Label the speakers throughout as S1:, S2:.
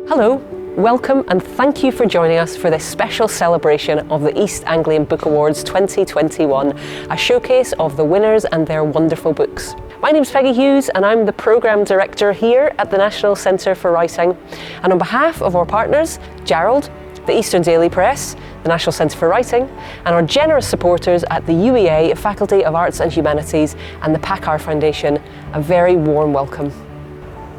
S1: Hello, welcome and thank you for joining us for this special celebration of the East Anglian Book Awards 2021, a showcase of the winners and their wonderful books. My name's Peggy Hughes and I'm the Programme Director here at the National Centre for Writing. And on behalf of our partners, Jarrold, the Eastern Daily Press, the National Centre for Writing, and our generous supporters at the UEA Faculty of Arts and Humanities and the PACCAR Foundation, a very warm welcome.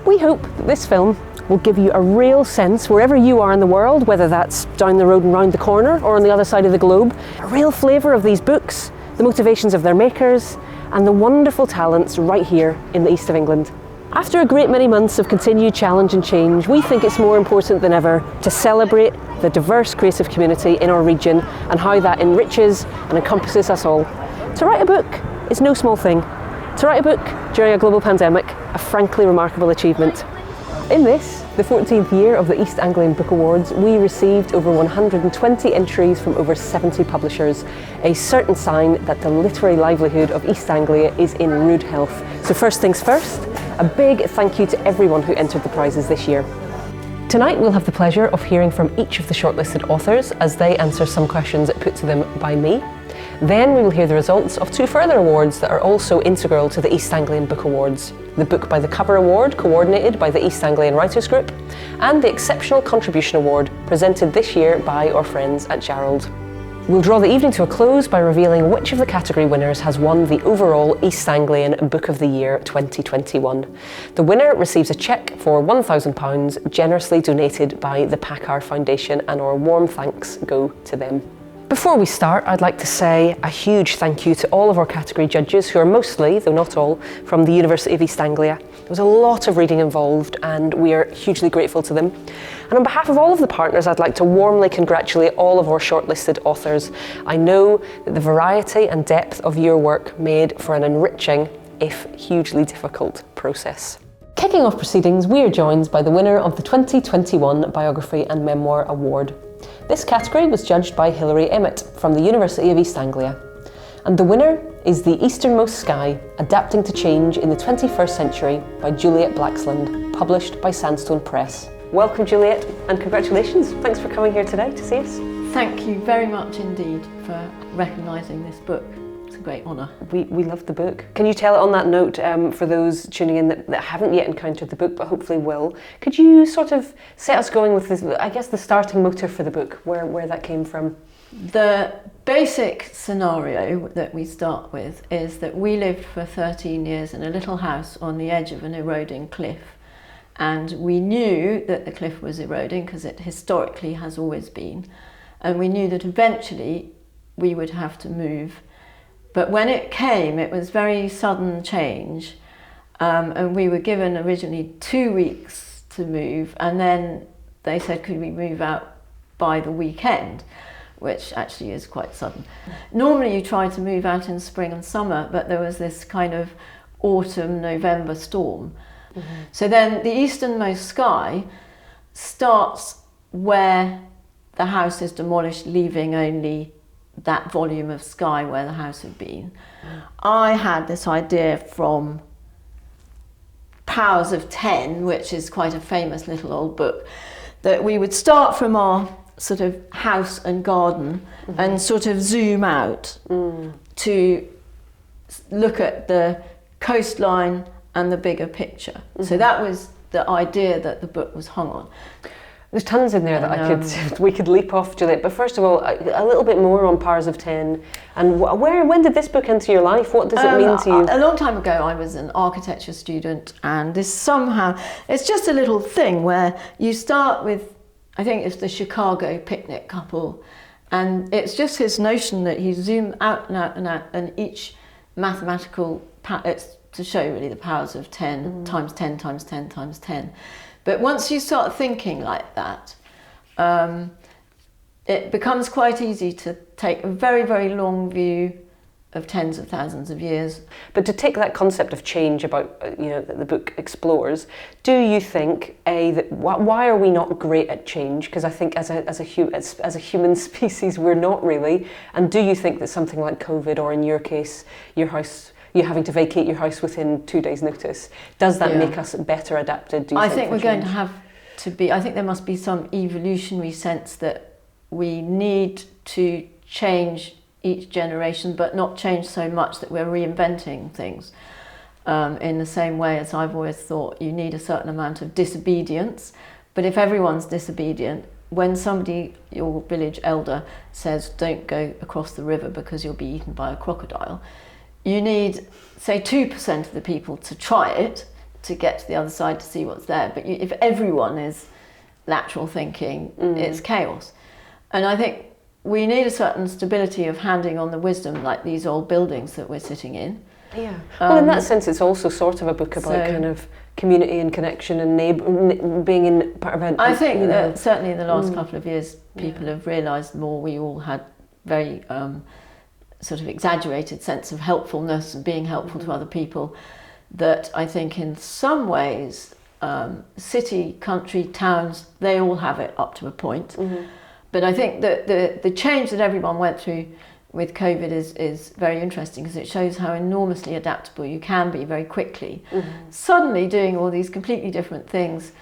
S1: We hope that this film will give you a real sense, wherever you are in the world, whether that's down the road and round the corner or on the other side of the globe, a real flavour of these books, the motivations of their makers, and the wonderful talents right here in the east of England. After a great many months of continued challenge and change, we think it's more important than ever to celebrate the diverse creative community in our region and how that enriches and encompasses us all. To write a book is no small thing. To write a book during a global pandemic, a frankly remarkable achievement. In this, the 14th year of the East Anglian Book Awards, we received over 120 entries from over 70 publishers, a certain sign that the literary livelihood of East Anglia is in rude health. So first things first, a big thank you to everyone who entered the prizes this year. Tonight we'll have the pleasure of hearing from each of the shortlisted authors as they answer some questions put to them by me. Then we will hear the results of two further awards that are also integral to the East Anglian Book Awards. The Book by the Cover Award, coordinated by the East Anglian Writers Group, and the Exceptional Contribution Award, presented this year by our friends at Jarrold. We'll draw the evening to a close by revealing which of the category winners has won the overall East Anglian Book of the Year 2021. The winner receives a cheque for £1,000 generously donated by the PACCAR Foundation, and our warm thanks go to them. Before we start, I'd like to say a huge thank you to all of our category judges, who are mostly, though not all, from the University of East Anglia. There was a lot of reading involved and we are hugely grateful to them. And on behalf of all of the partners, I'd like to warmly congratulate all of our shortlisted authors. I know that the variety and depth of your work made for an enriching, if hugely difficult, process. Kicking off proceedings, we are joined by the winner of the 2021 Biography and Memoir Award. This category was judged by Hilary Emmett from the University of East Anglia. And the winner is The Easternmost Sky, Adapting to Change in the 21st Century by Juliet Blaxland, published by Sandstone Press. Welcome, Juliet, and congratulations. Thanks for coming here today to see us.
S2: Thank you very much indeed for recognising this book. It's a great honour.
S1: We loved the book. Can you tell on that note, for those tuning in that haven't yet encountered the book but hopefully will, could you sort of set us going with this, I guess, the starting motive for the book, where that came from?
S2: The basic scenario that we start with is that we lived for 13 years in a little house on the edge of an eroding cliff, and we knew that the cliff was eroding because it historically has always been, and we knew that eventually we would have to move. But when it came, it was very sudden change, and we were given originally 2 weeks to move, and then they said, could we move out by the weekend, which actually is quite sudden. Normally you try to move out in spring and summer, but there was this kind of autumn, November storm. Mm-hmm. So then the Easternmost Sky starts where the house is demolished, leaving only that volume of sky where the house had been. I had this idea from Powers of 10, which is quite a famous little old book, that we would start from our sort of house and garden, mm-hmm. and sort of zoom out to look at the coastline and the bigger picture. Mm-hmm. So that was the idea that the book was hung on.
S1: There's tons in there that we could leap off, Juliet. But first of all, a little bit more on Powers of 10. And when did this book enter your life? What does it mean to you?
S2: A long time ago, I was an architecture student, and this somehow, it's just a little thing where you start with, I think it's the Chicago picnic couple, and it's just his notion that he zoomed out and out and out, and each mathematical, it's to show really the powers of 10, times 10, times 10, times 10. But once you start thinking like that, it becomes quite easy to take a very, very long view of tens of thousands of years.
S1: But to take that concept of change about, that the book explores, do you think, that why are we not great at change? Because I think as a human species, we're not really. And do you think that something like COVID, or in your case, you having to vacate your house within 2 days' notice, does that make us better adapted?
S2: I think we're going to have to be, I think there must be some evolutionary sense that we need to change each generation, but not change so much that we're reinventing things. In the same way as I've always thought, you need a certain amount of disobedience, but if everyone's disobedient, when somebody, your village elder, says don't go across the river because you'll be eaten by a crocodile, you need, say, 2% of the people to try it, to get to the other side to see what's there. But if everyone is lateral thinking, it's chaos. And I think we need a certain stability of handing on the wisdom, like these old buildings that we're sitting in.
S1: Yeah. Well, in that sense, it's also sort of a book about kind of community and connection and being in part of a...
S2: I think that certainly in the last couple of years, people have realised more. We all had very sort of exaggerated sense of helpfulness and being helpful to other people, that I think in some ways, city, country, towns, they all have it up to a point. But I think that the change that everyone went through with COVID is very interesting, because it shows how enormously adaptable you can be very quickly. Suddenly doing all these completely different things,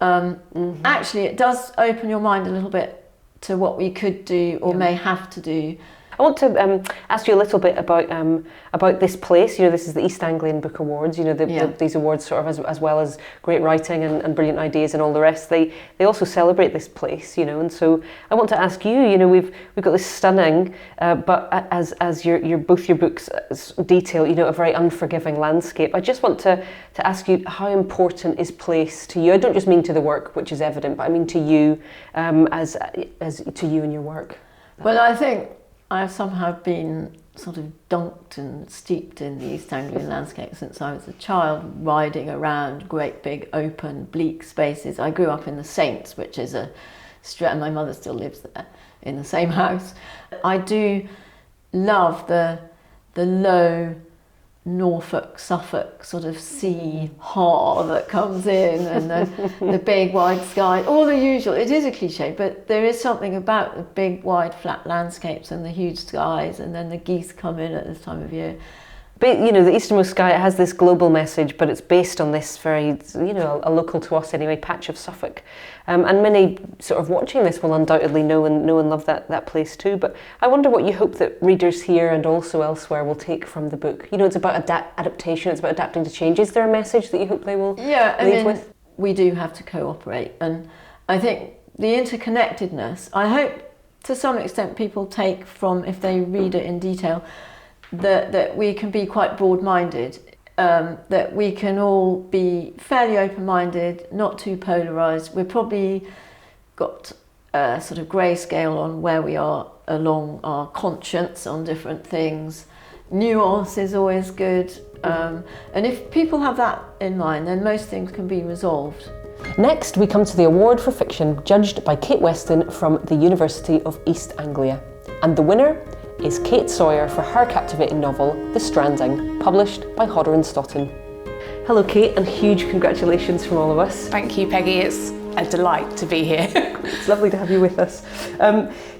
S2: actually it does open your mind a little bit to what we could do or may have to do.
S1: I want to ask you a little bit about this place. You know, this is the East Anglian Book Awards. You know, these awards sort of as well as great writing and brilliant ideas and all the rest. They also celebrate this place. You know, and so I want to ask you. You know, we've got this stunning, but as your both your books detail, you know, a very unforgiving landscape. I just want to ask you, how important is place to you? I don't just mean to the work, which is evident, but I mean to you, as to you and your work.
S2: Well, I think I've somehow been sort of dunked and steeped in the East Anglian landscape since I was a child, riding around great big open bleak spaces. I grew up in the Saints, which is and my mother still lives there in the same house. I do love the low Norfolk, Suffolk sort of sea haw that comes in, and the big wide sky, all the usual. It is a cliche, but there is something about the big wide flat landscapes and the huge skies, and then the geese come in at this time of year.
S1: But, you know, the Easternmost Sky, it has this global message, but it's based on this very, you know, a local to us anyway, patch of Suffolk. And many sort of watching this will undoubtedly know and love that place too. But I wonder what you hope that readers here and also elsewhere will take from the book. You know, it's about adaptation, it's about adapting to change. Is there a message that you hope they will leave with?
S2: We do have to cooperate. And I think the interconnectedness, I hope to some extent people take from, if they read it in detail, that we can be quite broad-minded, that we can all be fairly open-minded, not too polarised. We've probably got a sort of grayscale on where we are along our conscience on different things. Nuance is always good. And if people have that in mind, then most things can be resolved.
S1: Next, we come to the award for fiction, judged by Kate Weston from the University of East Anglia. And the winner is Kate Sawyer for her captivating novel, The Stranding, published by Hodder and Stoughton. Hello Kate, and huge congratulations from all of us.
S3: Thank you, Peggy. It's a delight to be here.
S1: It's lovely to have you with us.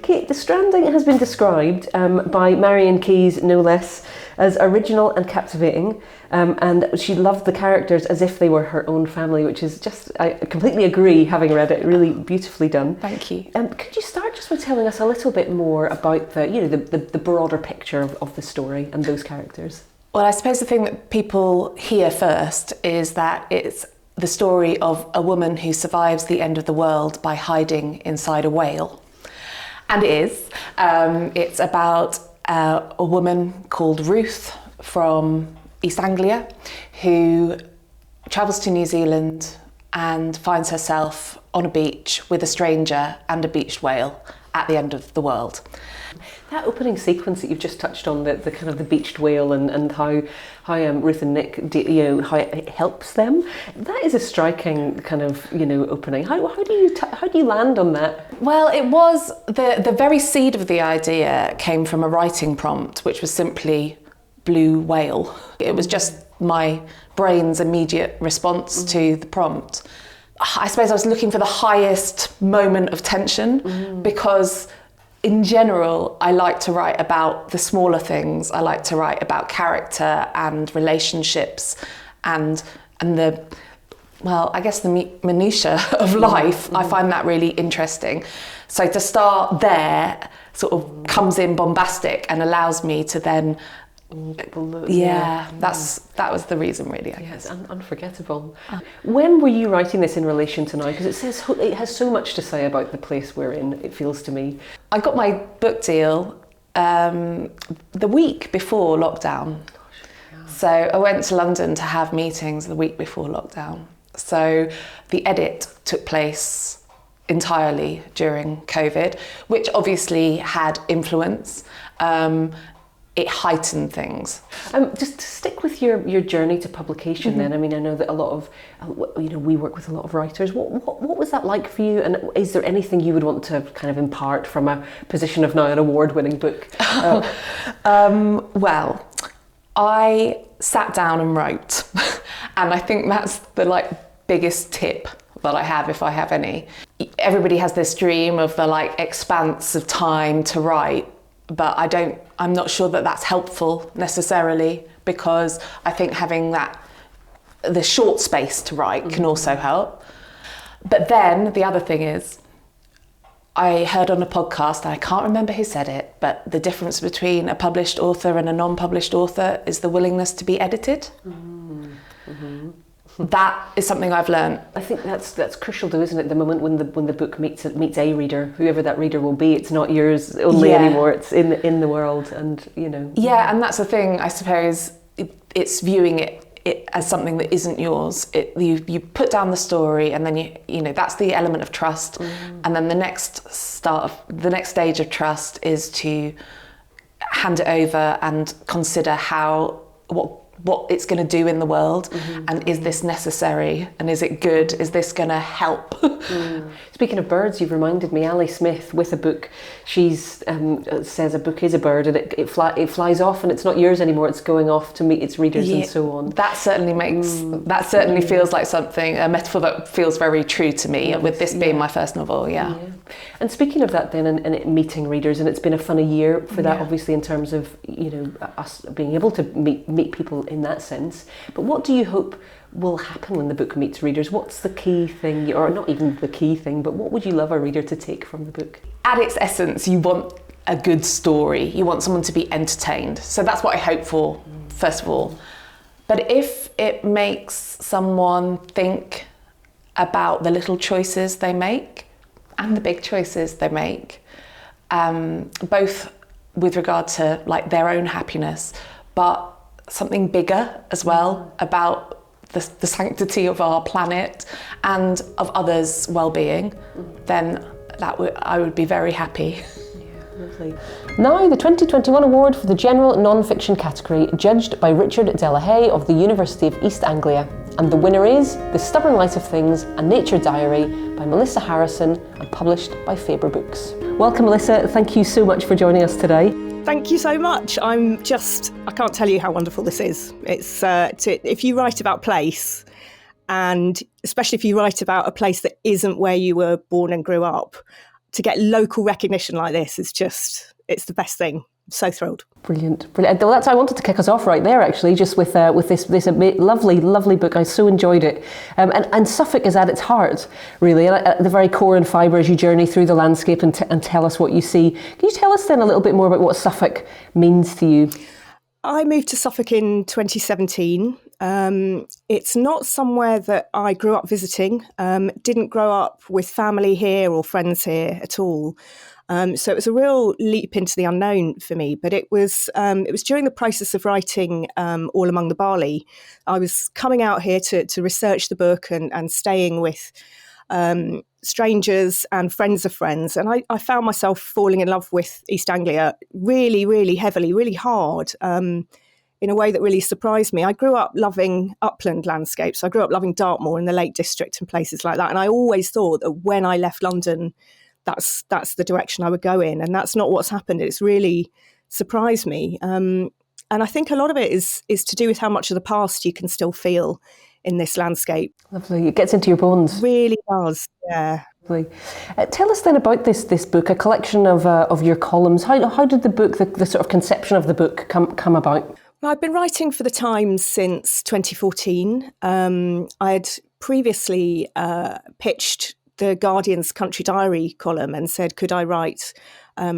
S1: Kate, The Stranding has been described by Marian Keyes, no less, as original and captivating, and she loved the characters as if they were her own family, which is just, I completely agree, having read it, really beautifully done.
S3: Thank you.
S1: Could you start just by telling us a little bit more about the broader picture of the story and those characters?
S3: Well, I suppose the thing that people hear first is that it's the story of a woman who survives the end of the world by hiding inside a whale. And it is. It's about a woman called Ruth from East Anglia who travels to New Zealand and finds herself on a beach with a stranger and a beached whale at the end of the world.
S1: That opening sequence that you've just touched on, the kind of the beached whale and how Ruth and Nick, how it helps them, that is a striking kind of, opening. How do you land on that?
S3: Well, it was the very seed of the idea came from a writing prompt, which was simply blue whale. It was just my brain's immediate response to the prompt. I suppose I was looking for the highest moment of tension because in general, I like to write about the smaller things. I like to write about character and relationships and the well, I guess the minutiae of life, I find that really interesting. So to start there sort of comes in bombastic and allows me to then, that was the reason really, I guess.
S1: It's unforgettable. When were you writing this in relation to now? Because it has so much to say about the place we're in, it feels to me.
S3: I got my book deal the week before lockdown. So I went to London to have meetings the week before lockdown. So the edit took place entirely during COVID, which obviously had influence. It heightened things.
S1: Just to stick with your journey to publication then, I mean, I know that a lot of, we work with a lot of writers. What was that like for you? And is there anything you would want to kind of impart from a position of now an award-winning book?
S3: Well, I sat down and wrote. And I think that's the biggest tip that I have, if I have any. Everybody has this dream of the expanse of time to write, but I'm not sure that that's helpful necessarily, because I think having the short space to write can also help. But then the other thing is, I heard on a podcast, and I can't remember who said it, but the difference between a published author and a non-published author is the willingness to be edited. That is something I've learned.
S1: I think that's crucial though, isn't it? The moment when the book meets a reader, whoever that reader will be, it's not yours only anymore. It's in the world, and
S3: Yeah, and that's the thing. I suppose it's viewing it as something that isn't yours. You put down the story, and then you know that's the element of trust, and then the next stage of trust is to hand it over and consider what it's going to do in the world, and is this necessary, and is it good, is this going to help?
S1: Speaking of birds, you've reminded me, Ali Smith with a book, she's says a book is a bird, and it flies off and it's not yours anymore, it's going off to meet its readers and so on.
S3: That certainly feels like a metaphor that feels very true to me, with this being my first novel.
S1: And speaking of that then, and it meeting readers, and it's been a funny year for that, obviously, in terms of us being able to meet people in that sense. But what do you hope will happen when the book meets readers? What's the key thing, or not even the key thing, but what would you love a reader to take from the book?
S3: At its essence, you want a good story. You want someone to be entertained. So that's what I hope for, first of all. But if it makes someone think about the little choices they make and the big choices they make, both with regard to their own happiness, but something bigger as well, about the sanctity of our planet and of others' well-being, then I would be very happy.
S1: Lovely. Now, the 2021 award for the general non-fiction category, judged by Richard Delahaye of the University of East Anglia. And the winner is The Stubborn Light of Things, A Nature Diary by Melissa Harrison, and published by Faber Books. Welcome, Melissa. Thank you so much for joining us today.
S4: Thank you so much. I can't tell you how wonderful this is. It's if you write about place, and especially if you write about a place that isn't where you were born and grew up, to get local recognition like this is it's the best thing. I'm so thrilled.
S1: Brilliant. Well, I wanted to kick us off right there, actually, just with this lovely book. I so enjoyed it. And Suffolk is at its heart, really, and at the very core and fibre as you journey through the landscape and tell us what you see. Can you tell us then a little bit more about what Suffolk means to you?
S4: I moved to Suffolk in 2017. It's not somewhere that I grew up visiting. Didn't grow up with family here or friends here at all. So it was a real leap into the unknown for me. But it was during the process of writing All Among the Barley. I was coming out here to research the book and staying with strangers and friends of friends. And I found myself falling in love with East Anglia really, really heavily, really hard, in a way that really surprised me. I grew up loving upland landscapes. I grew up loving Dartmoor and the Lake District and places like that. And I always thought that when I left London, that's the direction I would go in. And that's not what's happened. It's really surprised me. And I think a lot of it is to do with how much of the past you can still feel in this landscape.
S1: Lovely. It gets into your bones.
S4: Really does, yeah.
S1: Lovely. Tell us then about this book, a collection of your columns. How did the book, the sort of conception of the book come about?
S4: Well, I've been writing for The Times since 2014. I had previously pitched the Guardian's Country Diary column and said, could I write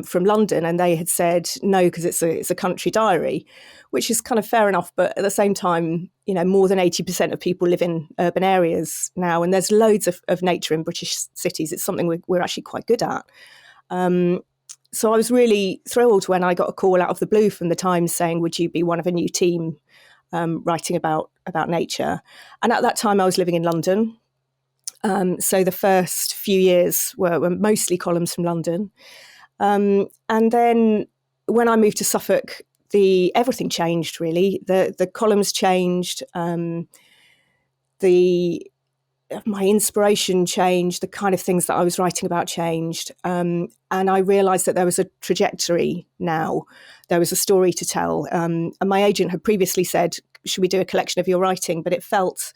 S4: from London? And they had said no, because it's a country diary, which is kind of fair enough. But at the same time, more than 80% of people live in urban areas now, and there's loads of nature in British cities. It's something we're actually quite good at. So I was really thrilled when I got a call out of the blue from the Times saying, would you be one of a new team writing about nature? And at that time I was living in London. So the first few years were mostly columns from London. And then when I moved to Suffolk, everything changed, really. The columns changed, my inspiration changed, the kind of things that I was writing about changed. And I realised that there was a trajectory now. There was a story to tell. And my agent had previously said, should we do a collection of your writing? But it felt...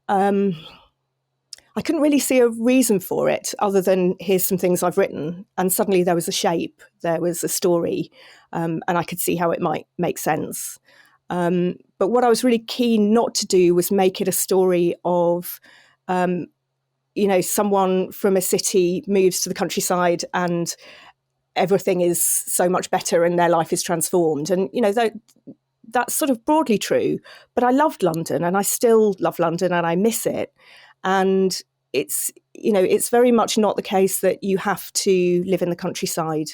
S4: I couldn't really see a reason for it other than here's some things I've written. And suddenly there was a shape, there was a story, and I could see how it might make sense. But what I was really keen not to do was make it a story of, someone from a city moves to the countryside and everything is so much better and their life is transformed. And, that's sort of broadly true. But I loved London and I still love London and I miss it. And it's very much not the case that you have to live in the countryside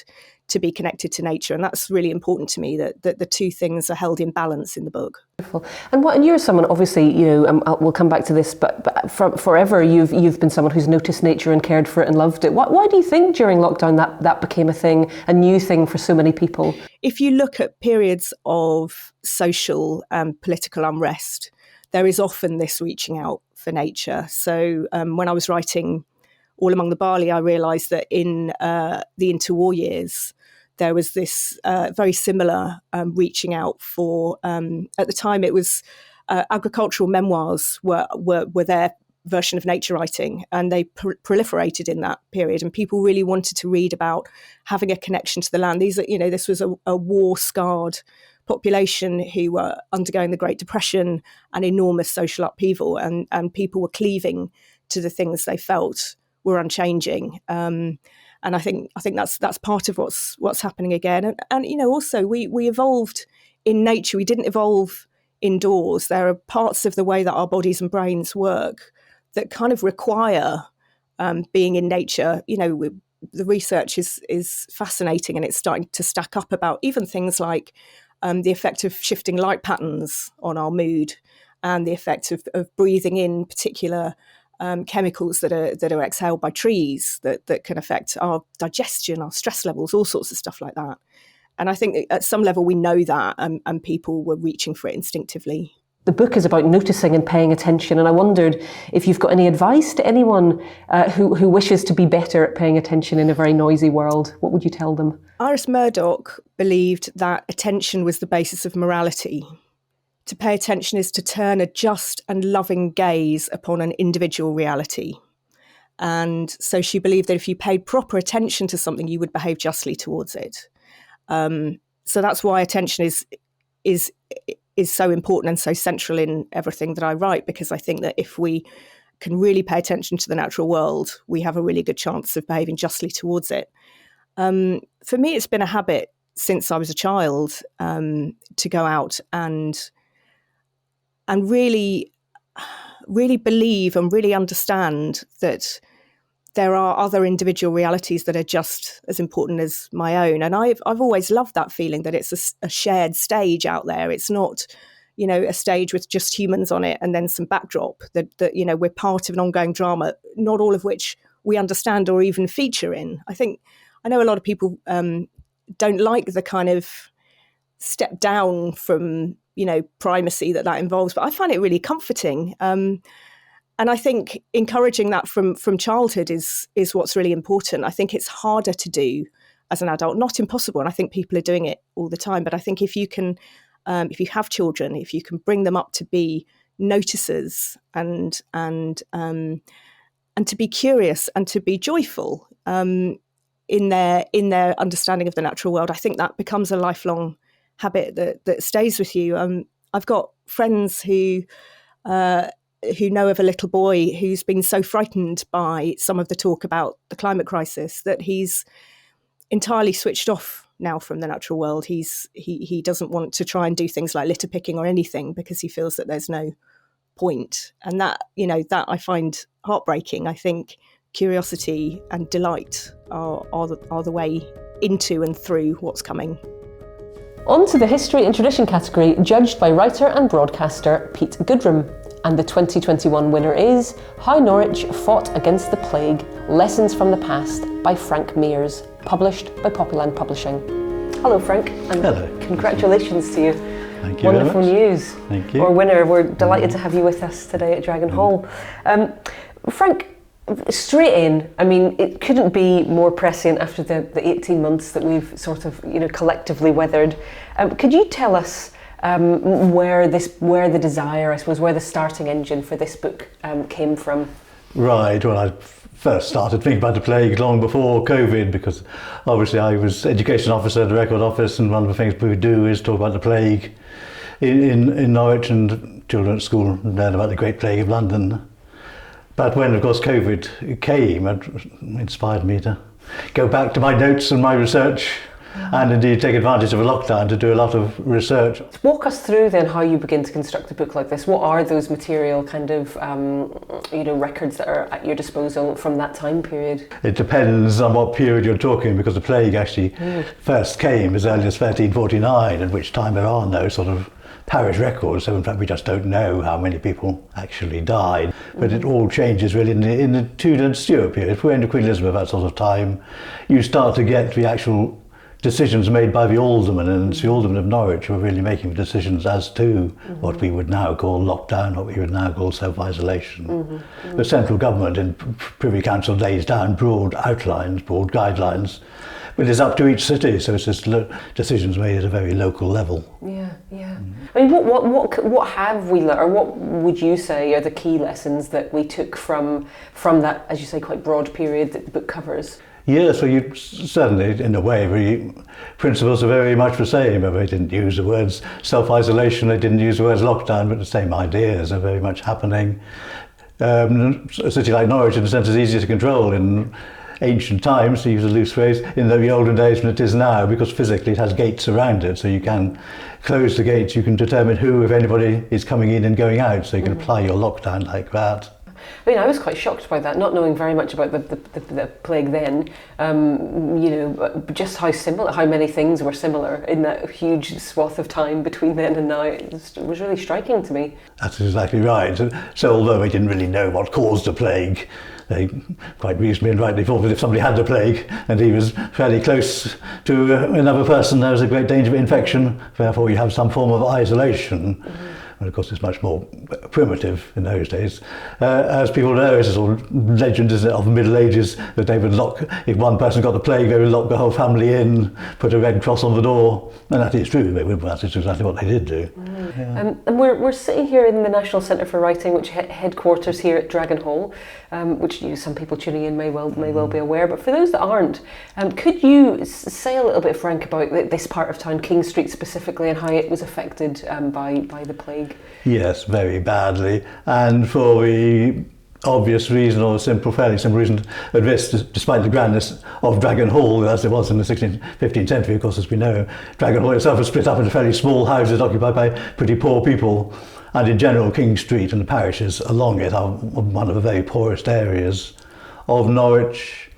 S4: to be connected to nature. And that's really important to me, that the two things are held in balance in the book.
S1: Beautiful. And you're someone, obviously, we'll come back to this, but forever you've been someone who's noticed nature and cared for it and loved it. Why do you think during lockdown that became a new thing for so many people?
S4: If you look at periods of social and political unrest, there is often this reaching out for nature. So when I was writing All Among the Barley, I realised that in the interwar years, there was this very similar reaching out for, at the time it was agricultural memoirs were their version of nature writing, and they proliferated in that period, and people really wanted to read about having a connection to the land. This was a war-scarred population who were undergoing the Great Depression and enormous social upheaval, and people were cleaving to the things they felt were unchanging. And I think that's part of what's happening again. And also we evolved in nature. We didn't evolve indoors. There are parts of the way that our bodies and brains work that kind of require being in nature. The research is fascinating, and it's starting to stack up about even things like the effect of shifting light patterns on our mood, and the effect of breathing in particular chemicals that are exhaled by trees that can affect our digestion, our stress levels, all sorts of stuff like that. And I think at some level we know that, and people were reaching for it instinctively.
S1: The book is about noticing and paying attention, and I wondered if you've got any advice to anyone who wishes to be better at paying attention in a very noisy world. What would you tell them? Iris
S4: Murdoch believed that attention was the basis of morality. To pay attention is to turn a just and loving gaze upon an individual reality. And so she believed that if you paid proper attention to something, you would behave justly towards it. So that's why attention is so important and so central in everything that I write, because I think that if we can really pay attention to the natural world, we have a really good chance of behaving justly towards it. For me, it's been a habit since I was a child to go out and really believe and really understand that there are other individual realities that are just as important as my own. And I've always loved that feeling that it's a shared stage out there. It's not, a stage with just humans on it and then some backdrop, that we're part of an ongoing drama, not all of which we understand or even feature in. I know a lot of people don't like the kind of step down from, primacy that involves, but I find it really comforting. And I think encouraging that from childhood is what's really important. I think it's harder to do as an adult, not impossible. And I think people are doing it all the time. But I think if you can, if you have children, if you can bring them up to be noticers and to be curious and to be joyful in their understanding of the natural world, I think that becomes a lifelong habit that stays with you. I've got friends who who know of a little boy who's been so frightened by some of the talk about the climate crisis that he's entirely switched off now from the natural world. He doesn't want to try and do things like litter picking or anything because he feels that there's no point. And that I find heartbreaking. I think curiosity and delight are the way into and through what's coming.
S1: On to the History and Tradition category, judged by writer and broadcaster Peet Goodrum. And the 2021 winner is How Norwich Fought Against the Plague, Lessons from the Past by Frank Mears, published by Poppyland Publishing. Hello Frank, and
S5: hello.
S1: Congratulations to you.
S5: Thank you.
S1: Wonderful news.
S5: Thank you.
S1: Our winner, we're delighted to have you with us today at Dragon Hall. Frank, straight in, I mean, it couldn't be more prescient after the 18 months that we've sort of, collectively weathered. Could you tell us where the desire, I suppose, where the starting engine for this book came from?
S5: Right, well, I first started thinking about the plague long before COVID, because obviously I was education officer at the Record Office, and one of the things we do is talk about the plague in Norwich, and children at school learn about the Great Plague of London. But when, of course, COVID came, it inspired me to go back to my notes and my research, and indeed take advantage of a lockdown to do a lot of research.
S1: Walk us through then how you begin to construct a book like this. What are those material kind of records that are at your disposal from that time period? It
S5: depends on what period you're talking, because the plague actually first came as early as 1349, at which time there are no sort of parish records, so in fact we just don't know how many people actually died. But it all changes really in the Tudor and Stuart period. If we're into Queen Elizabeth, that sort of time, you start to get the actual decisions made by the aldermen, and it's the aldermen of Norwich who are really making the decisions as to what we would now call lockdown, what we would now call self-isolation. The central government in Privy Council lays down broad outlines, broad guidelines, but it's up to each city, so it's just decisions made at a very local level.
S1: Yeah. I mean, what have we learned, or what would you say are the key lessons that we took from that, as you say, quite broad period that the book covers?
S5: Yes, well, you certainly, in a way, the principles are very much the same. They didn't use the words self-isolation, they didn't use the words lockdown, but the same ideas are very much happening. A city like Norwich, in a sense, is easier to control in ancient times, to use a loose phrase, in the olden days than it is now, because physically it has gates around it, so you can close the gates, you can determine who, if anybody, is coming in and going out, so you can apply your lockdown like that.
S1: I mean, I was quite shocked by that, not knowing very much about the plague then. Just how many things were similar in that huge swath of time between then and now. It was really striking to me.
S5: That's exactly right. So although they didn't really know what caused the plague, they quite reasonably and rightly thought that if somebody had the plague and he was fairly close to another person, there was a great danger of infection. Therefore, you have some form of isolation. And of course, it's much more primitive in those days. As people know, it's a sort of legend, isn't it, of the Middle Ages, that they would lock, if one person got the plague, they would lock the whole family in, put a red cross on the door. And that is true, that is exactly what they did do.
S1: And we're sitting here in the National Centre for Writing, which headquarters here at Dragon Hall, which some people tuning in may well be aware. But for those that aren't, could you say a little bit, Frank, about this part of town, King Street specifically, and how it was affected by the plague?
S5: Yes, very badly, and for the obvious reason, or fairly simple reason, that this, despite the grandness of Dragon Hall, as it was in the 16th, 15th century, of course, as we know, Dragon Hall itself was split up into fairly small houses occupied by pretty poor people, and in general, King Street and the parishes along it are one of the very poorest areas of Norwich,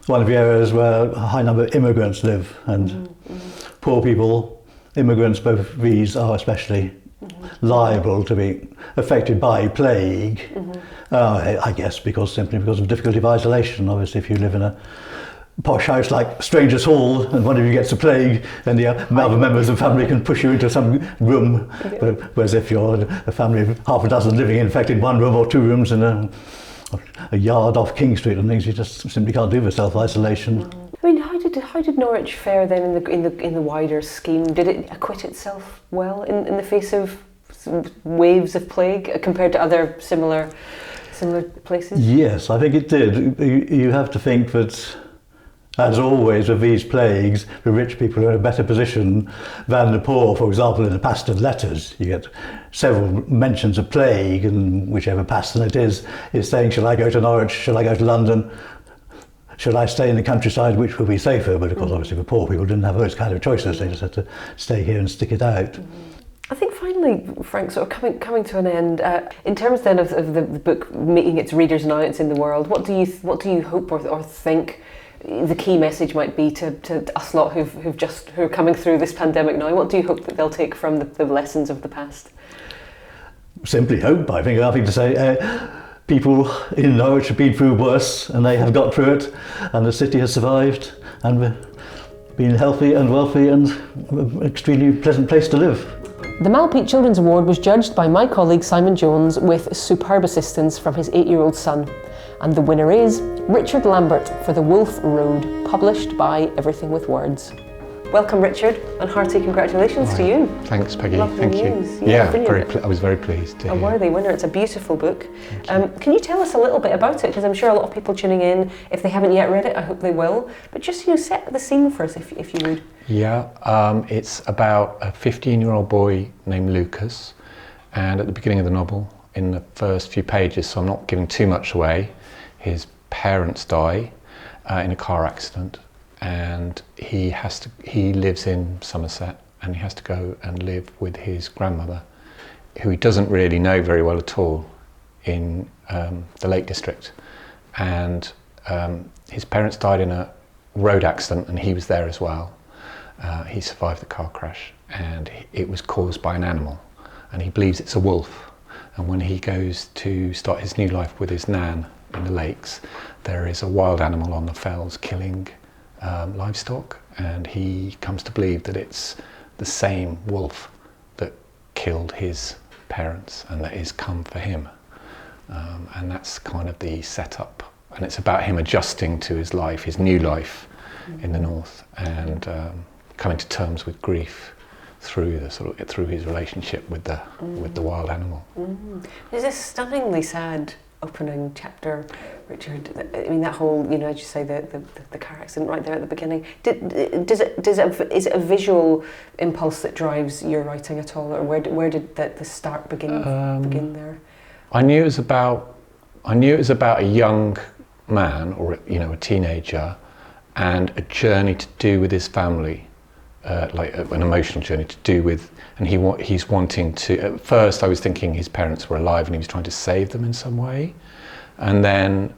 S5: one of the areas where a high number of immigrants live, and poor people, immigrants, both these are especially liable to be affected by plague, I guess simply because of difficulty of isolation. Obviously, if you live in a posh house like Strangers' Hall and one of you gets a plague, then the other members of the family can push you into some room, whereas if you're a family of half a dozen living infected in one room or two rooms in a yard off King Street and things, you just simply can't do the self-isolation.
S1: I mean, how did Norwich fare then in the wider scheme? Did it acquit itself well in the face of waves of plague compared to other similar places?
S5: Yes, I think it did. You have to think that As always with these plagues, the rich people are in a better position than the poor. For example, in the Paston letters, you get several mentions of plague, and whichever Paston it is saying, shall I go to Norwich, shall I go to London, shall I stay in the countryside, which will be safer? But of course, obviously, the poor people didn't have those kind of choices. They just had to stay here and stick it out.
S1: I think finally, Frank, sort of coming to an end, in terms then of the book making its readers now it's in the world, what do you hope or think the key message might be to us lot who are coming through this pandemic now? What do you hope that they'll take from the lessons of the past?
S5: Simply hope. I think nothing to say. People in Norwich have been through worse, and they have got through it, and the city has survived and been healthy and wealthy and an extremely pleasant place to live.
S1: The Peet Children's Award was judged by my colleague Simon Jones with superb assistance from his 8-year-old son. And the winner is Richard Lambert for The Wolf Road, published by Everything with Words. Welcome, Richard, and hearty congratulations to you.
S6: Thanks, Peggy.
S1: Lovely
S6: Thank
S1: news.
S6: you. Yeah,
S1: brilliant.
S6: I was very pleased to
S1: A
S6: hear.
S1: worthy winner. It's a beautiful book. Can you tell us a little bit about it? Because I'm sure a lot of people tuning in, if they haven't yet read it, I hope they will. But just set the scene for us, if you would.
S6: Yeah, it's about a 15-year-old boy named Lucas, and at the beginning of the novel, in the first few pages, so I'm not giving too much away, his parents die in a car accident, and he lives in Somerset, and he has to go and live with his grandmother, who he doesn't really know very well at all, in the Lake District. And his parents died in a road accident, and he was there as well. He survived the car crash, and it was caused by an animal, and he believes it's a wolf. And when he goes to start his new life with his nan in the lakes, there is a wild animal on the fells killing livestock, and he comes to believe that it's the same wolf that killed his parents and that is come for him. And that's kind of the setup, and it's about him adjusting to his life, his new life in the north, and coming to terms with grief through his relationship with the wild animal.
S1: There's this stunningly sad opening chapter, Richard. I mean, that whole, as you say, the car accident right there at the beginning. Is it a visual impulse that drives your writing at all, or where did the start begin there?
S6: I knew it was about a young man, or a teenager, and a journey to do with his family. Like an emotional journey to do with, and he's wanting to. At first, I was thinking his parents were alive, and he was trying to save them in some way. And then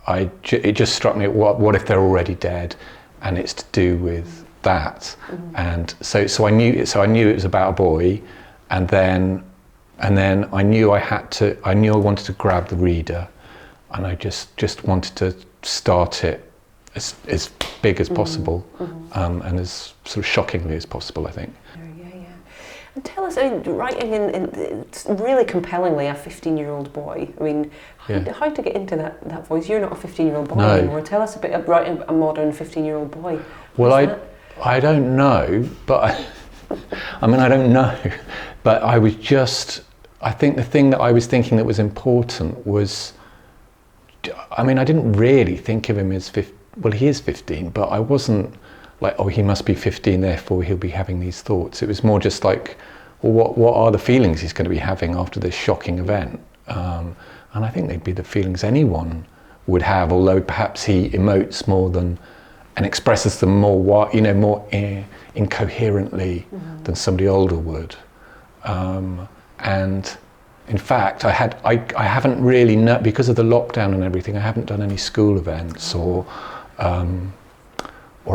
S6: it just struck me: what if they're already dead? And it's to do with that. And so I knew it was about a boy, and then I knew I wanted to grab the reader, and I just wanted to start it as big as possible, and as sort of shockingly as possible, I think.
S1: Yeah. And tell us, writing in really compellingly a 15-year-old boy. I mean, how to get into that voice? You're not a 15-year-old boy anymore. Tell us a bit about writing a modern 15-year-old boy.
S6: Well, I don't know, but I don't know, but I think the thing that I was thinking that was important was, I didn't really think of him as 15. Well, he is 15, but I wasn't like, oh, he must be 15, therefore he'll be having these thoughts. It was more just like, well, what are the feelings he's going to be having after this shocking event? And I think they'd be the feelings anyone would have, although perhaps he emotes more than, and expresses them more, more incoherently than somebody older would. And in fact, I haven't really, because of the lockdown and everything, I haven't done any school events or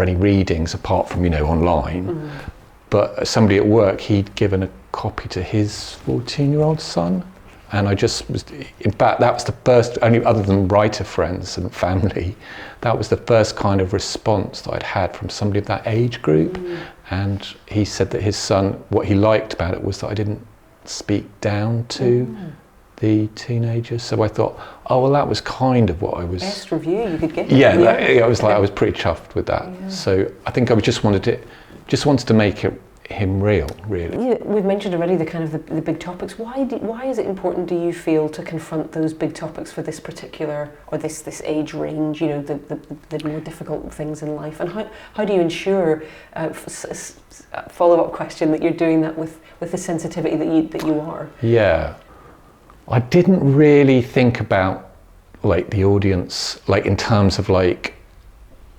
S6: any readings apart from online. But somebody at work, he'd given a copy to his 14-year-old son, and I just was, in fact, that was the first, only other than writer friends and family, that was the first kind of response that I'd had from somebody of that age group. And he said that his son, what he liked about it was that I didn't speak down to the teenagers. So I thought, oh, well, that was kind of what I was...
S1: Best review you could get.
S6: I was pretty chuffed with that. Yeah. So I think I just wanted to make him real, really.
S1: Yeah, we've mentioned already the kind of the big topics. Why is it important, do you feel, to confront those big topics for this particular, or this age range, you know, the more difficult things in life? And how do you ensure, follow-up question, that you're doing that with the sensitivity that you are?
S6: Yeah. I didn't really think about like the audience, like in terms of like,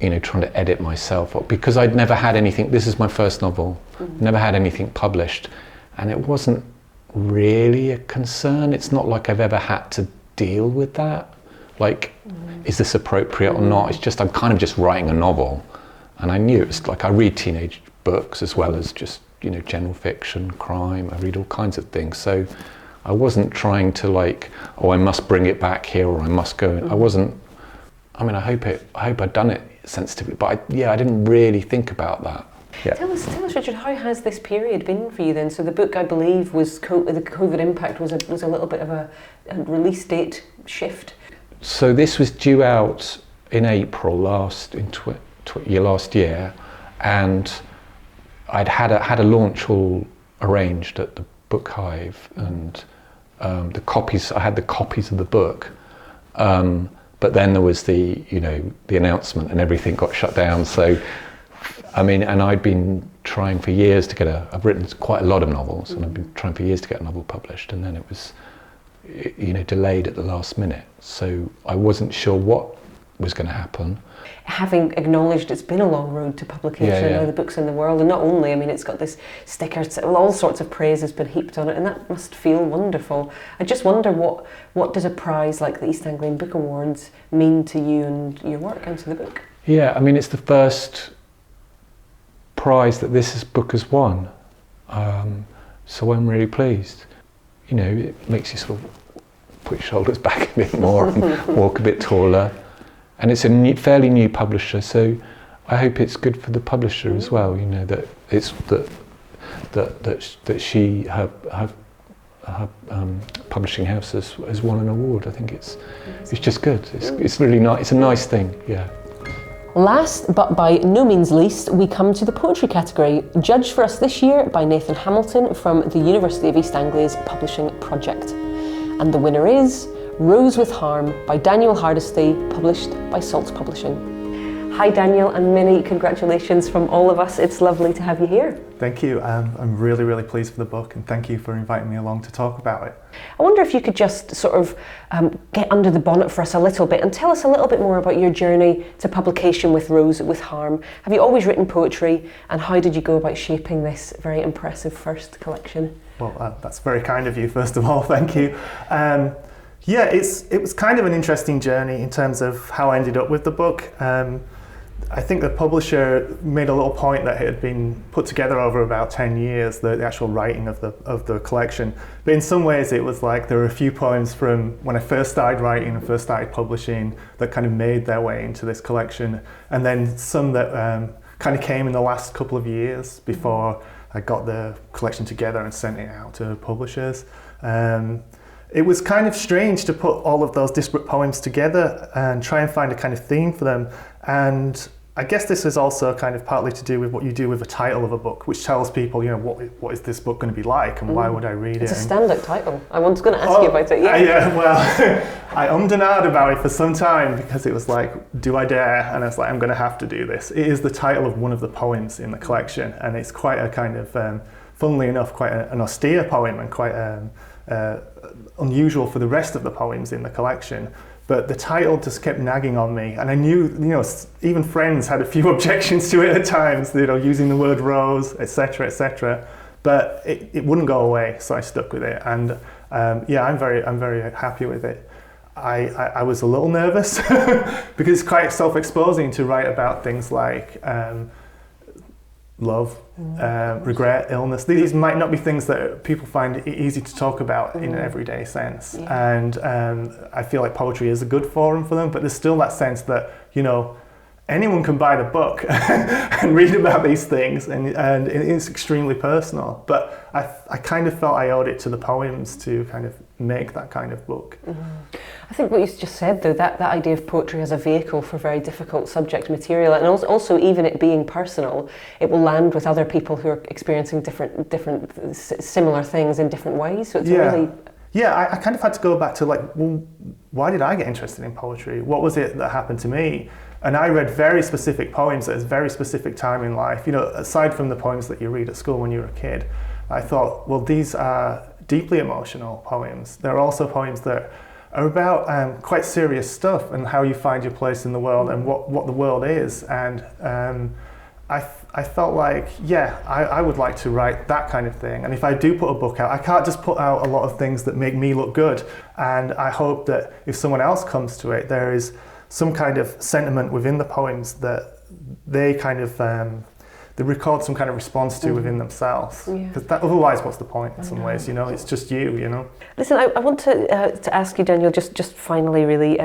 S6: you know, trying to edit myself up, because I'd never had anything. This is my first novel, never had anything published, and it wasn't really a concern. It's not like I've ever had to deal with that. Like, is this appropriate or not? It's just, I'm kind of just writing a novel, and I knew it's like, I read teenage books as well as just, you know, general fiction, crime. I read all kinds of things. So I wasn't trying to like, oh, I must bring it back here, or I must go. I wasn't. I mean, I hope I'd done it sensitively, but I didn't really think about that. Yeah.
S1: Tell us, Richard, how has this period been for you then? So the book, I believe, was the COVID impact was a little bit of a release date shift.
S6: So this was due out in April last year, and I'd had a launch all arranged at the Book Hive, and I had the copies of the book. But then there was the announcement, and everything got shut down. So, I mean, and I'd been trying for years to I've written quite a lot of novels, and I've been trying for years to get a novel published, and then it was, you know, delayed at the last minute. So I wasn't sure what was going to happen.
S1: Having acknowledged it's been a long road to publication,
S6: yeah.
S1: Now the book's in the world, and not only, I mean, it's got this sticker, all sorts of praise has been heaped on it, and that must feel wonderful. I just wonder what does a prize like the East Anglian Book Awards mean to you and your work and to the book? Yeah,
S6: I mean, it's the first prize that this book has won, so I'm really pleased. You know, it makes you sort of put your shoulders back a bit more and walk a bit taller. And it's a fairly new publisher, so I hope it's good for the publisher as well. You know, that it's that she her publishing house has won an award. I think it's just good. It's really nice. It's a nice thing. Yeah.
S1: Last, but by no means least, we come to the poetry category, judged for us this year by Nathan Hamilton from the University of East Anglia's publishing project. And the winner is Rose with Harm by Daniel Hardesty, published by Salts Publishing. Hi Daniel, and many congratulations from all of us. It's lovely to have you here.
S7: Thank you. I'm really, really pleased for the book, and thank you for inviting me along to talk about it.
S1: I wonder if you could just sort of get under the bonnet for us a little bit and tell us a little bit more about your journey to publication with Rose with Harm. Have you always written poetry, and how did you go about shaping this very impressive first collection?
S7: Well, that's very kind of you, first of all. Thank you. Yeah, it was kind of an interesting journey in terms of how I ended up with the book. I think the publisher made a little point that it had been put together over about 10 years, the actual writing of the collection. But in some ways it was like there were a few poems from when I first started writing and first started publishing that kind of made their way into this collection. And then some that kind of came in the last couple of years before I got the collection together and sent it out to publishers. It was kind of strange to put all of those disparate poems together and try and find a kind of theme for them. And I guess this is also kind of partly to do with what you do with the title of a book, which tells people, you know, what is this book going to be like, and why would I read it?
S1: It's a standout title. I was going to ask you about it.
S7: Yeah, well, I ummed and ahed about it for some time because it was like, do I dare? And I was like, I'm going to have to do this. It is the title of one of the poems in the collection, and it's quite a kind of, funnily enough, quite an austere poem and quite unusual for the rest of the poems in the collection. But the title just kept nagging on me, and I knew, you know, even friends had a few objections to it at times, you know, using the word rose, etc., etc. But it wouldn't go away, so I stuck with it, and yeah, I'm very happy with it. I was a little nervous because it's quite self-exposing to write about things like love, regret, illness. These might not be things that people find easy to talk about in an everyday sense. And I feel like poetry is a good forum for them, but there's still that sense that, you know, anyone can buy the book and read about these things, and it is extremely personal. But I kind of felt I owed it to the poems to kind of make that kind of book.
S1: I think what you just said, though, that idea of poetry as a vehicle for very difficult subject material, and also even it being personal, it will land with other people who are experiencing different similar things in different ways. So it's really...
S7: Yeah, I kind of had to go back to like, well, why did I get interested in poetry? What was it that happened to me? And I read very specific poems at a very specific time in life. You know, aside from the poems that you read at school when you're a kid, I thought, well, these are deeply emotional poems. They're also poems that are about quite serious stuff and how you find your place in the world and what the world is. And I felt like, I would like to write that kind of thing. And if I do put a book out, I can't just put out a lot of things that make me look good. And I hope that if someone else comes to it, there is some kind of sentiment within the poems that they kind of they record some kind of response to within themselves. Because otherwise, what's the point in some ways? You know, it's just you know.
S1: Listen, I want to ask you, Daniel, just finally, really,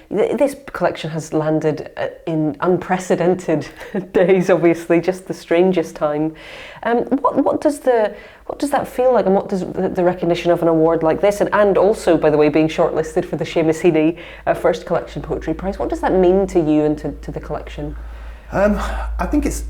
S1: this collection has landed in unprecedented days. Obviously, just the strangest time. What does that feel like, and what does the recognition of an award like this, and also, by the way, being shortlisted for the Seamus Heaney First Collection Poetry Prize, what does that mean to you and to the collection?
S7: I think it's,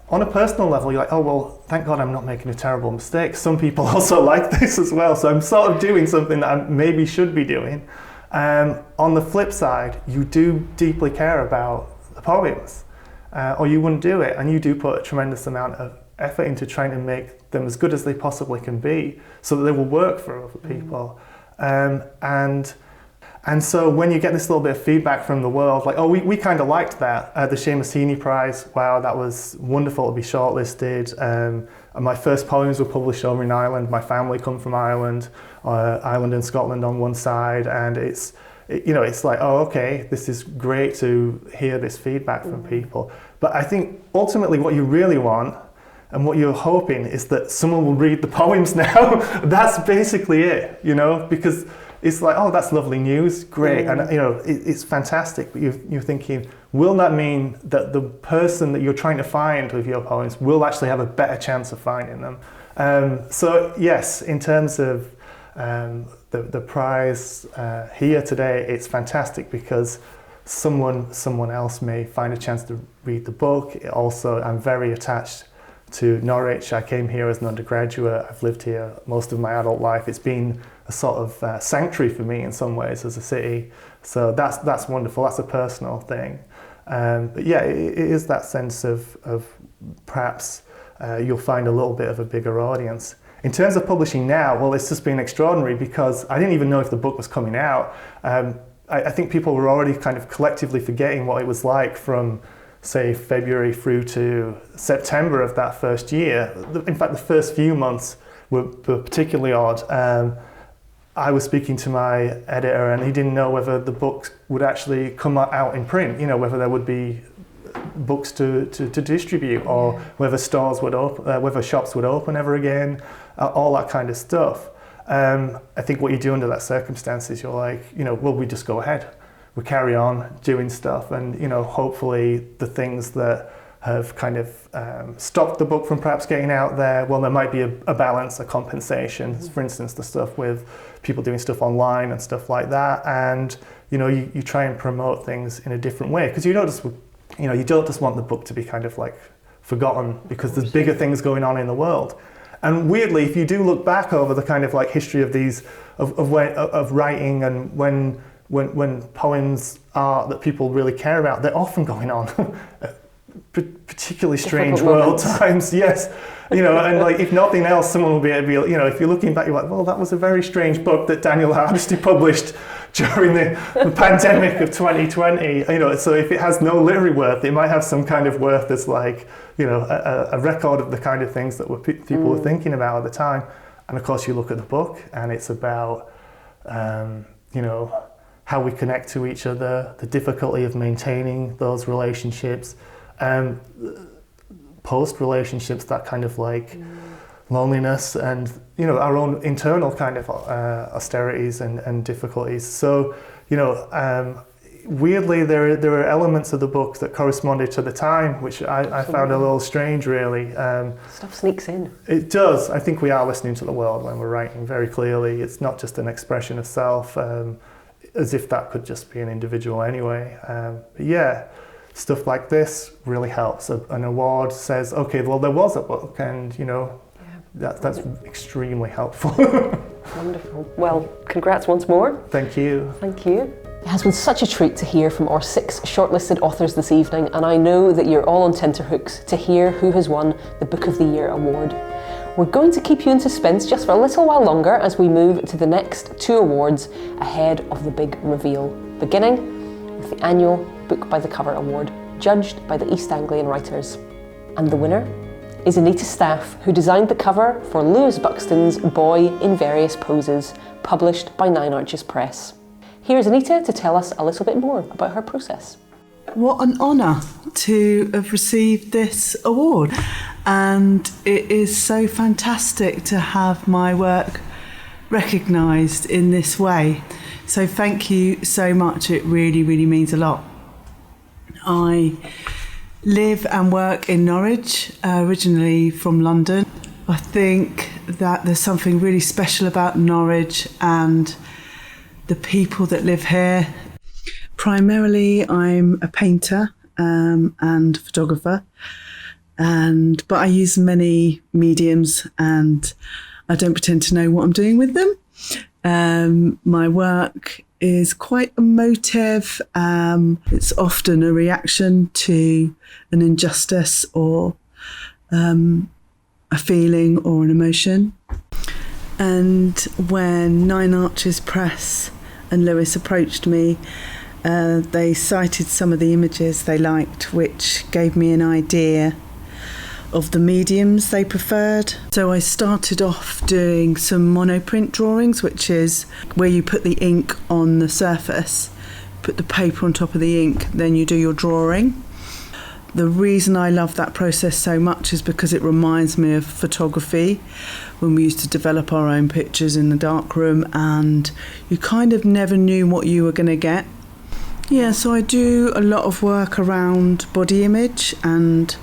S7: on a personal level, you're like, oh, well, thank God I'm not making a terrible mistake. Some people also like this as well, so I'm sort of doing something that I maybe should be doing. On the flip side, you do deeply care about the poems, or you wouldn't do it, and you do put a tremendous amount of effort into trying to make them as good as they possibly can be, so that they will work for other people. And so when you get this little bit of feedback from the world, like, oh, we kind of liked that, the Seamus Heaney Prize, wow, that was wonderful to be shortlisted. And my first poems were published over in Ireland. My family come from Ireland, Ireland and Scotland on one side, and it's like, oh, okay, this is great to hear this feedback from people. But I think ultimately what you really want and what you're hoping is that someone will read the poems now. That's basically it, you know, because it's like, oh, that's lovely news, great, and you know, it's fantastic. But you're thinking, will that mean that the person that you're trying to find with your poems will actually have a better chance of finding them? So yes, in terms of the prize here today, it's fantastic because someone else may find a chance to read the book. Also, I'm very attached to Norwich. I came here as an undergraduate. I've lived here most of my adult life. It's been a sort of sanctuary for me in some ways as a city. So that's wonderful. That's a personal thing. But yeah, it is that sense of perhaps you'll find a little bit of a bigger audience. In terms of publishing now, well, it's just been extraordinary because I didn't even know if the book was coming out. I think people were already kind of collectively forgetting what it was like from, say, February through to September of that first year. In fact, the first few months were particularly odd. I was speaking to my editor and he didn't know whether the book would actually come out in print, you know, whether there would be books to distribute or whether stores would open, whether shops would open ever again, all that kind of stuff. I think what you do under that circumstance is you're like, you know, well, we just go ahead. We carry on doing stuff and, you know, hopefully the things that have kind of stopped the book from perhaps getting out there, well, there might be a balance, a compensation. For instance, the stuff with people doing stuff online and stuff like that. And, you know, you try and promote things in a different way because you don't just want the book to be kind of like forgotten because there's bigger things going on in the world. And weirdly, if you do look back over the kind of like history of these, of writing and when poems are that people really care about, they're often going on particularly strange world times, yes. You know, and like if nothing else, someone will be able to, you know, if you're looking back, you're like, well, that was a very strange book that Daniel Hardesty published during the pandemic of 2020. You know, so if it has no literary worth, it might have some kind of worth that's like, you know, a record of the kind of things that people were thinking about at the time. And of course, you look at the book, and it's about, you know, how we connect to each other, the difficulty of maintaining those relationships. Post relationships, that kind of like loneliness and, you know, our own internal kind of austerities and difficulties. So, you know, weirdly, there are elements of the book that corresponded to the time, which I found a little strange, really.
S1: Stuff sneaks in.
S7: It does. I think we are listening to the world when we're writing, very clearly. It's not just an expression of self, as if that could just be an individual anyway. But yeah, stuff like this really helps. An award says, okay, well, there was a book, and, you know, that's extremely helpful.
S1: Wonderful. Well, congrats once more.
S7: Thank you.
S1: Thank you. It has been such a treat to hear from our 6 shortlisted authors this evening, and I know that you're all on tenterhooks to hear who has won the Book of the Year award. We're going to keep you in suspense just for a little while longer as we move to the next 2 awards ahead of the big reveal, beginning with the annual Book by the Cover Award, judged by the East Anglian writers. And the winner is Anita Staff, who designed the cover for Lewis Buxton's Boy in Various Poses, published by Nine Arches Press. Here's Anita to tell us a little bit more about her process.
S8: What an honour to have received this award, and it is so fantastic to have my work recognised in this way. So thank you so much, it really, really means a lot. I live and work in Norwich, originally from London. I think that there's something really special about Norwich and the people that live here. Primarily, I'm a painter and photographer, but I use many mediums and I don't pretend to know what I'm doing with them. My work is quite emotive. It's often a reaction to an injustice or a feeling or an emotion. And when Nine Arches Press and Lewis approached me, they cited some of the images they liked, which gave me an idea of the mediums they preferred. So I started off doing some monoprint drawings, which is where you put the ink on the surface, put the paper on top of the ink, then you do your drawing. The reason I love that process so much is because it reminds me of photography, when we used to develop our own pictures in the darkroom and you kind of never knew what you were going to get. Yeah, so I do a lot of work around body image and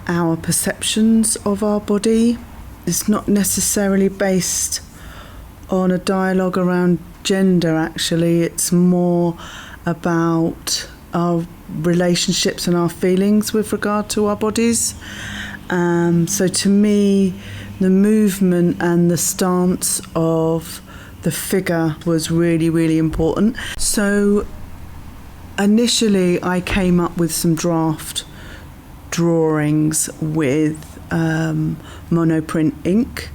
S8: our perceptions of our body. It's not necessarily based on a dialogue around gender, actually. It's more about our relationships and our feelings with regard to our bodies. So to me, the movement and the stance of the figure was really, really important. So initially I came up with some draft drawings with monoprint ink.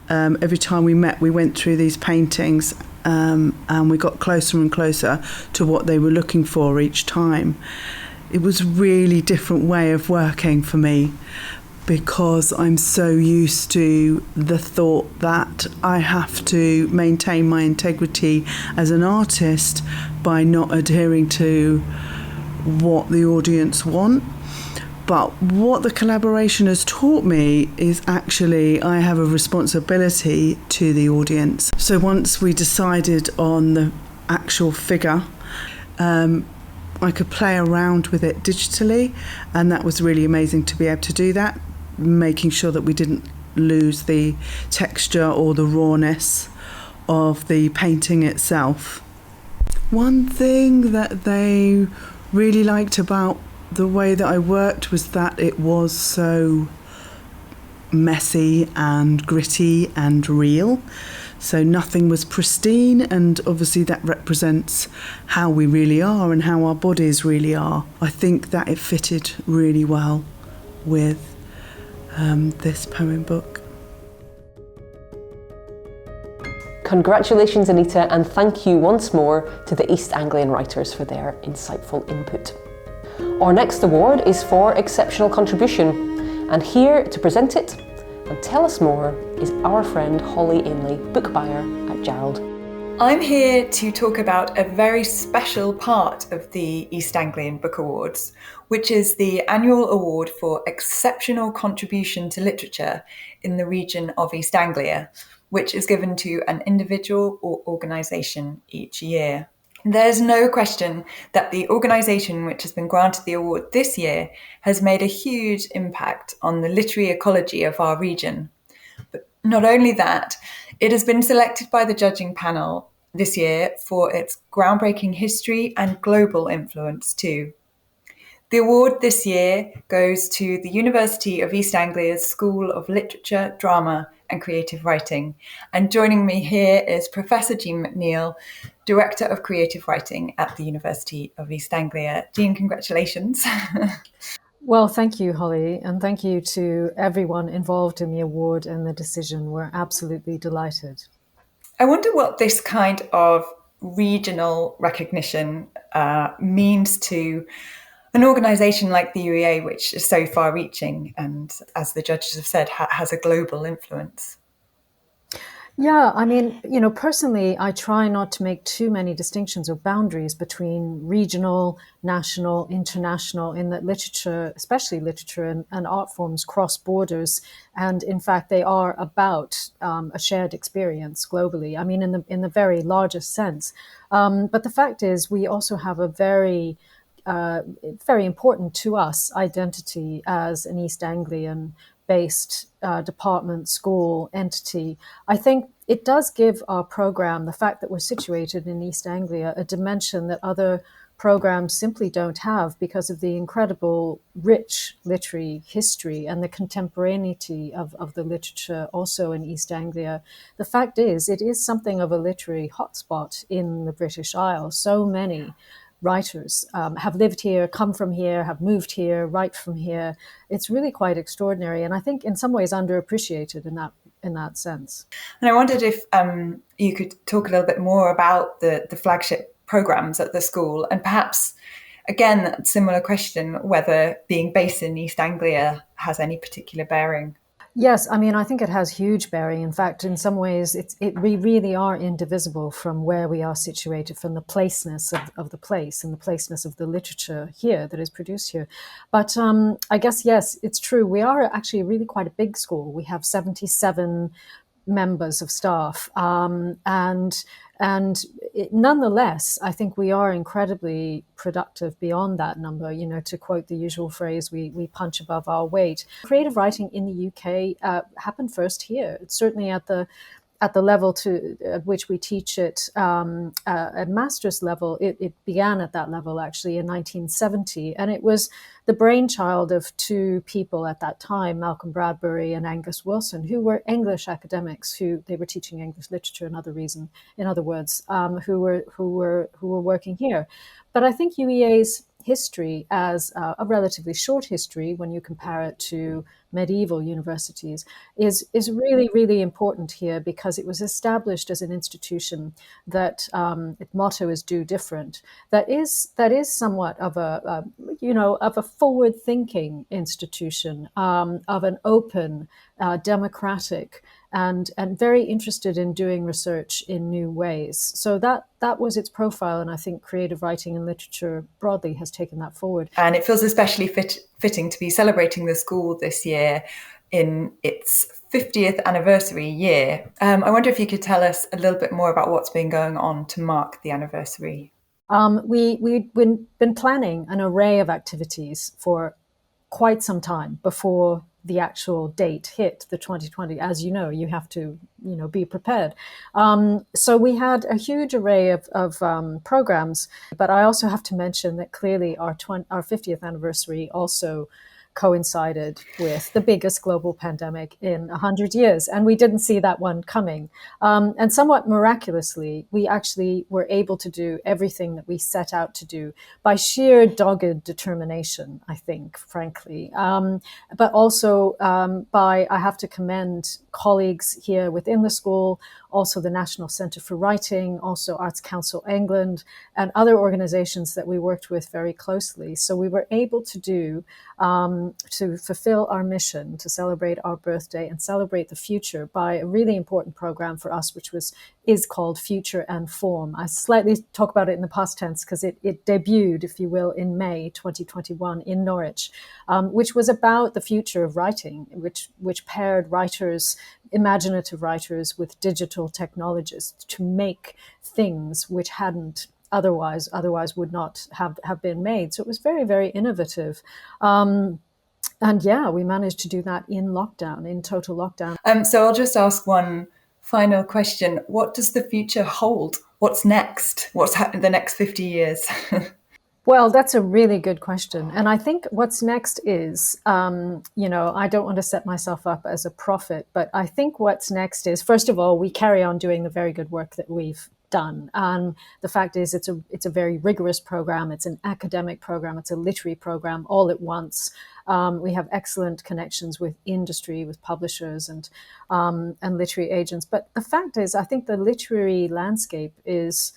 S8: Every time we met, we went through these paintings and we got closer and closer to what they were looking for each time. It was a really different way of working for me, because I'm so used to the thought that I have to maintain my integrity as an artist by not adhering to what the audience want. But what the collaboration has taught me is actually I have a responsibility to the audience. So once we decided on the actual figure, I could play around with it digitally, and that was really amazing to be able to do that, making sure that we didn't lose the texture or the rawness of the painting itself. One thing that they really liked about the way that I worked was that it was so messy and gritty and real. So nothing was pristine, and obviously that represents how we really are and how our bodies really are. I think that it fitted really well with this poem book.
S1: Congratulations, Anita, and thank you once more to the East Anglian writers for their insightful input. Our next award is for Exceptional Contribution, and here to present it and tell us more is our friend Holly Ainley, book buyer at Jarrold.
S9: I'm here to talk about a very special part of the East Anglian Book Awards, which is the annual award for exceptional contribution to literature in the region of East Anglia, which is given to an individual or organisation each year. There's no question that the organisation which has been granted the award this year has made a huge impact on the literary ecology of our region. But not only that, it has been selected by the judging panel this year for its groundbreaking history and global influence too. The award this year goes to the University of East Anglia's School of Literature, Drama and Creative Writing. And joining me here is Professor Jean McNeill, Director of Creative Writing at the University of East Anglia. Jean, congratulations.
S10: Well, thank you, Holly, and thank you to everyone involved in the award and the decision. We're absolutely delighted.
S9: I wonder what this kind of regional recognition means to an organisation like the UEA, which is so far-reaching and, as the judges have said, has a global influence.
S10: Yeah, I mean, personally, I try not to make too many distinctions or boundaries between regional, national, international, in that literature, especially literature and art forms, cross borders. And in fact, they are about a shared experience globally. I mean, in the very largest sense. But the fact is, we also have a very important to us identity as an East Anglian based department, school, entity. I think it does give our program, the fact that we're situated in East Anglia, a dimension that other programs simply don't have because of the incredible rich literary history and the contemporaneity of the literature also in East Anglia. The fact is, it is something of a literary hotspot in the British Isles. So many writers have lived here, come from here, have moved here, write from here. It's really quite extraordinary, and I think in some ways underappreciated in that sense.
S9: And I wondered if you could talk a little bit more about the flagship programs at the school, and perhaps, again, a similar question, whether being based in East Anglia has any particular bearing.
S10: Yes, I mean, I think it has huge bearing. In fact, in some ways, we really are indivisible from where we are situated, from the placeness of the place and the placeness of the literature here that is produced here. But I guess, yes, it's true. We are actually really quite a big school. We have 77 members of staff. Nonetheless, I think we are incredibly productive beyond that number. To quote the usual phrase, we punch above our weight. Creative writing in the UK happened first here. It's certainly at the level at which we teach it at master's level. It began at that level actually in 1970, and it was the brainchild of two people at that time, Malcolm Bradbury and Angus Wilson, who were English academics they were teaching English literature, in other words, who were working here. But I think UEA's history as a relatively short history when you compare it to medieval universities is really, really important here, because it was established as an institution that its motto is "Do Different." That is somewhat of a forward-thinking institution, of an open, democratic, and very interested in doing research in new ways. So that was its profile, and I think creative writing and literature broadly has taken that forward.
S9: And it feels especially fitting to be celebrating the school this year in its 50th anniversary year. I wonder if you could tell us a little bit more about what's been going on to mark the anniversary.
S10: We've been planning an array of activities for quite some time before the actual date hit, the 2020. As you know, you have to, be prepared. So we had a huge array of programs, but I also have to mention that clearly our 50th anniversary also coincided with the biggest global pandemic in 100 years. And we didn't see that one coming. And somewhat miraculously, we actually were able to do everything that we set out to do by sheer dogged determination, I think, frankly. But also I have to commend colleagues here within the school, also the National Centre for Writing, also Arts Council England, and other organizations that we worked with very closely. So we were able to to fulfill our mission, to celebrate our birthday and celebrate the future by a really important program for us, which is called Future and Form. I slightly talk about it in the past tense because it debuted, if you will, in May 2021 in Norwich, which was about the future of writing, which paired writers, imaginative writers, with digital technologists to make things which hadn't otherwise would not have been made. So it was very, very innovative. And yeah, we managed to do that in lockdown, in total lockdown.
S9: So I'll just ask one final question. What does the future hold? What's next? What's happened the next 50 years?
S10: Well, that's a really good question. And I think what's next is, I don't want to set myself up as a prophet, but I think what's next is, first of all, we carry on doing the very good work that we've done. And the fact is, it's a very rigorous program. It's an academic program. It's a literary program all at once. We have excellent connections with industry, with publishers and literary agents. But the fact is, I think the literary landscape is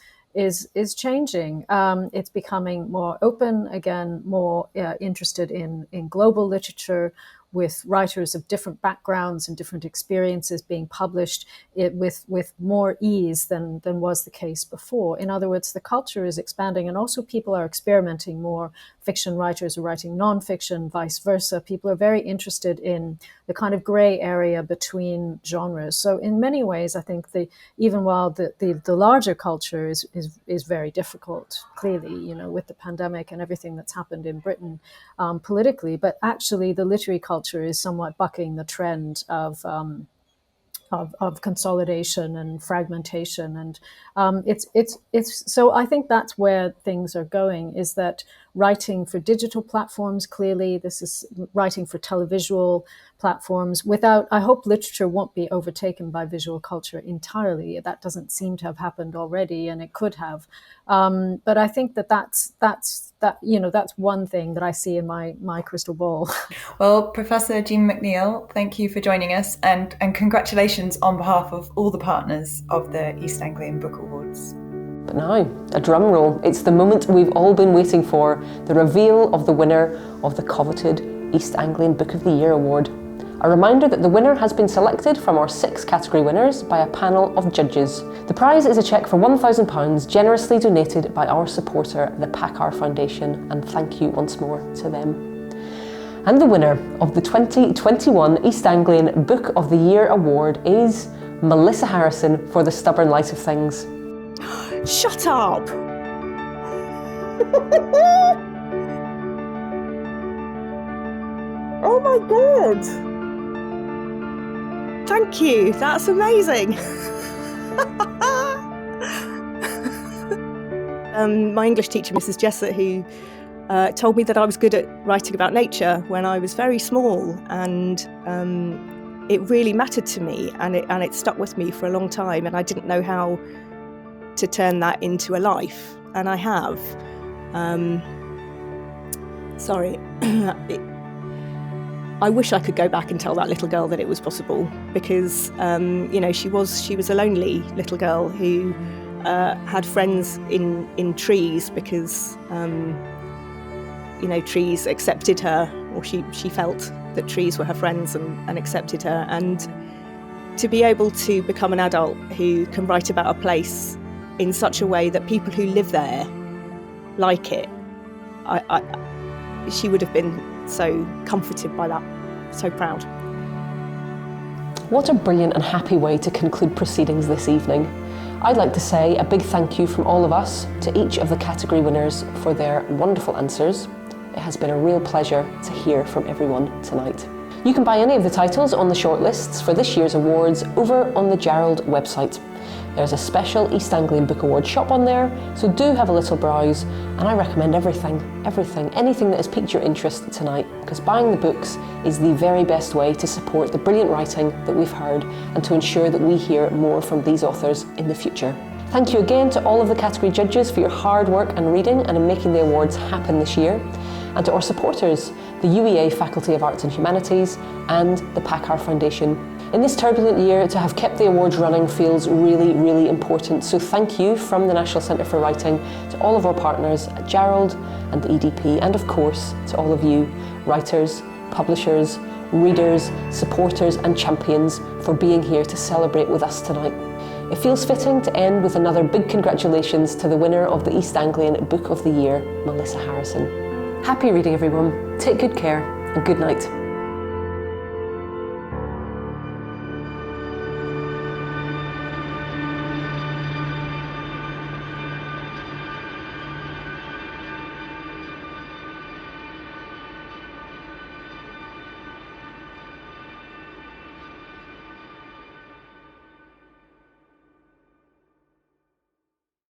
S10: changing. It's becoming more open again, more interested in global literature, with writers of different backgrounds and different experiences being published with more ease than was the case before. In other words, the culture is expanding, and also people are experimenting more. Fiction writers are writing nonfiction, vice versa. People are very interested in the kind of gray area between genres. So in many ways, I think even while the larger culture is very difficult, clearly, with the pandemic and everything that's happened in Britain politically, but actually the literary culture is somewhat bucking the trend of consolidation and fragmentation, and it's so I think that's where things are going, is that writing for digital platforms, clearly this is writing for televisual platforms. I hope literature won't be overtaken by visual culture entirely. That doesn't seem to have happened already, and it could have. But I think that's one thing that I see in my crystal ball.
S9: Well, Professor Jean McNeill, thank you for joining us, and congratulations on behalf of all the partners of the East Anglian Book Awards.
S1: But now, a drum roll. It's the moment we've all been waiting for, the reveal of the winner of the coveted East Anglian Book of the Year award. A reminder that the winner has been selected from our 6 category winners by a panel of judges. The prize is a cheque for £1,000 generously donated by our supporter, the PACCAR Foundation, and thank you once more to them. And the winner of the 2021 East Anglian Book of the Year award is Melissa Harrison for The Stubborn Light of Things.
S4: Shut up! Oh my god! Thank you, that's amazing! My English teacher, Mrs. Jessett, who told me that I was good at writing about nature when I was very small, and it really mattered to me, and it stuck with me for a long time, and I didn't know how to turn that into a life, and I have. I wish I could go back and tell that little girl that it was possible, because she was a lonely little girl who had friends in trees, because trees accepted her, or she felt that trees were her friends and accepted her. And to be able to become an adult who can write about a place in such a way that people who live there like it, she would have been so comforted by that, so proud.
S1: What a brilliant and happy way to conclude proceedings this evening. I'd like to say a big thank you from all of us to each of the category winners for their wonderful answers. It has been a real pleasure to hear from everyone tonight. You can buy any of the titles on the shortlists for this year's awards over on the Jarrold website. There's a special East Anglian Book Awards shop on there, so do have a little browse, and I recommend anything that has piqued your interest tonight, because buying the books is the very best way to support the brilliant writing that we've heard and to ensure that we hear more from these authors in the future. Thank you again to all of the category judges for your hard work and reading and in making the awards happen this year, and to our supporters, the UEA Faculty of Arts and Humanities and the PACCAR Foundation. In this turbulent year, to have kept the awards running feels really, really important. So thank you from the National Centre for Writing to all of our partners at Jarrold and the EDP, and of course to all of you, writers, publishers, readers, supporters and champions, for being here to celebrate with us tonight. It feels fitting to end with another big congratulations to the winner of the East Anglian Book of the Year, Melissa Harrison. Happy reading, everyone. Take good care and good night.